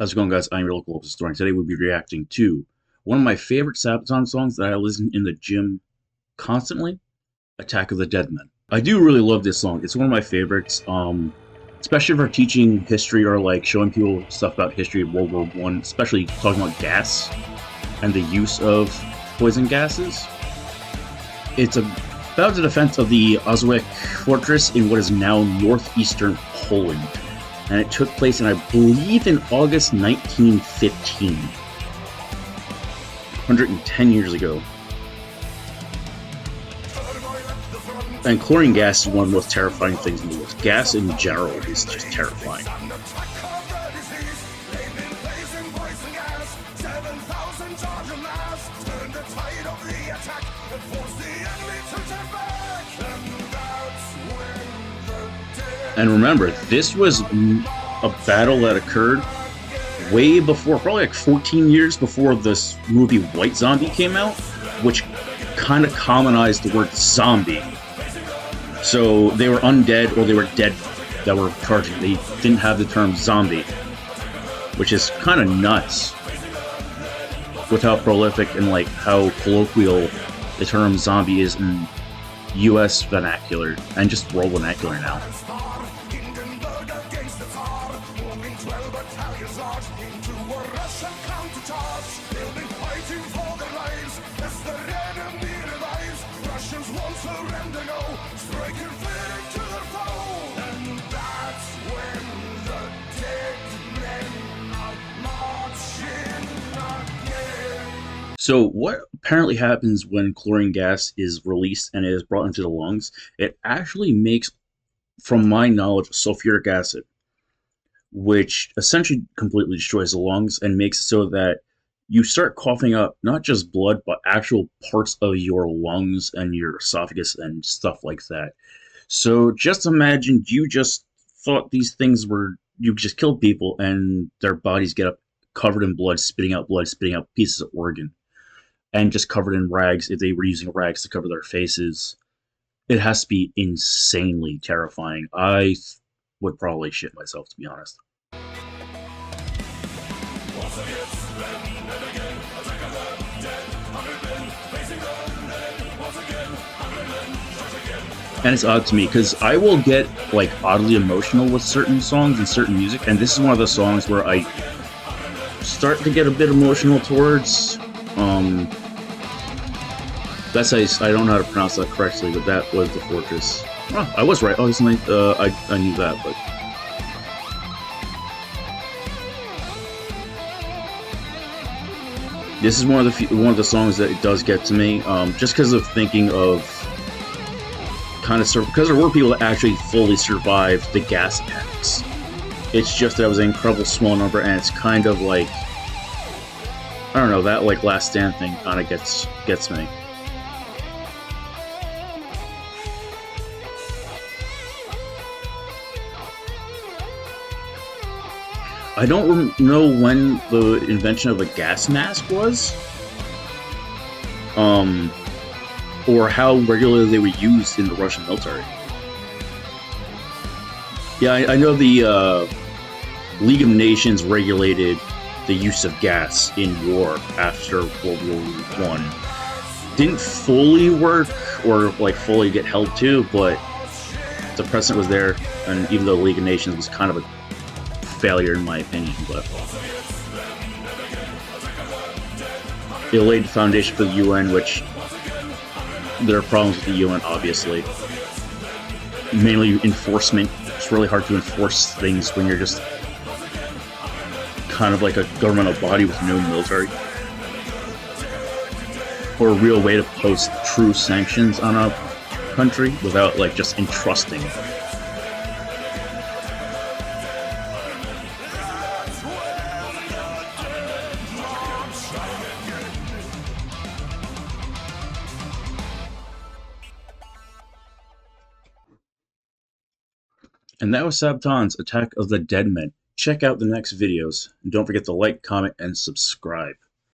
How's it going, guys? I'm your local historian. Today we'll be reacting to one of my favorite Sabaton songs that I listen in the gym constantly, Attack of the Dead Men. I do really love this song. It's one of my favorites, especially for teaching history or like showing people stuff about history of World War One, especially talking about gas and the use of poison gases. It's about the defense of the Oswiec fortress in what is now northeastern Poland, and it took place in, I believe, in August 1915, 110 years ago. And chlorine gas is one of the most terrifying things in the world. Gas in general is just terrifying. And remember, this was a battle that occurred way before, probably like 14 years before this movie White Zombie came out, which kind of commonized the word zombie. So they were undead or they were dead that were charging. They didn't have the term zombie, which is kind of nuts with how prolific and like how colloquial the term zombie is in US vernacular and just world vernacular now. So what apparently happens when chlorine gas is released and is brought into the lungs, it actually makes, from my knowledge, sulfuric acid, which essentially completely destroys the lungs and makes it so that you start coughing up not just blood, but actual parts of your lungs and your esophagus and stuff like that. So just imagine you just thought these things were, you just killed people and their bodies get up covered in blood, spitting out pieces of organ, and just covered in rags if they were using rags to cover their faces. It has to be insanely terrifying. I would probably shit myself, to be honest. And it's odd to me because I will get like oddly emotional with certain songs and certain music, and this is one of the songs where I start to get a bit emotional towards. That's how I don't know how to pronounce that correctly, but that was the fortress. Oh, I was right. Oh, I knew that, but this is one of the songs that it does get to me, just because of thinking of because there were people that actually fully survived the gas attacks. It's just that it was an incredible small number, and it's kind of like, I don't know, that like Last Stand thing kind of gets me. I don't know when the invention of a gas mask was, or how regularly they were used in the Russian military. Yeah, I know the League of Nations regulated the use of gas in war after World War I. Didn't fully work or like fully get held to, but the precedent was there, and even though the League of Nations was kind of a failure in my opinion, but it laid the foundation for the UN, which there are problems with the UN, obviously. Mainly enforcement. It's really hard to enforce things when you're just kind of like a governmental body with no military, or a real way to post true sanctions on a country without like just entrusting. And that was Sabaton's Attack of the Dead Men. Check out the next videos, and don't forget to like, comment, and subscribe.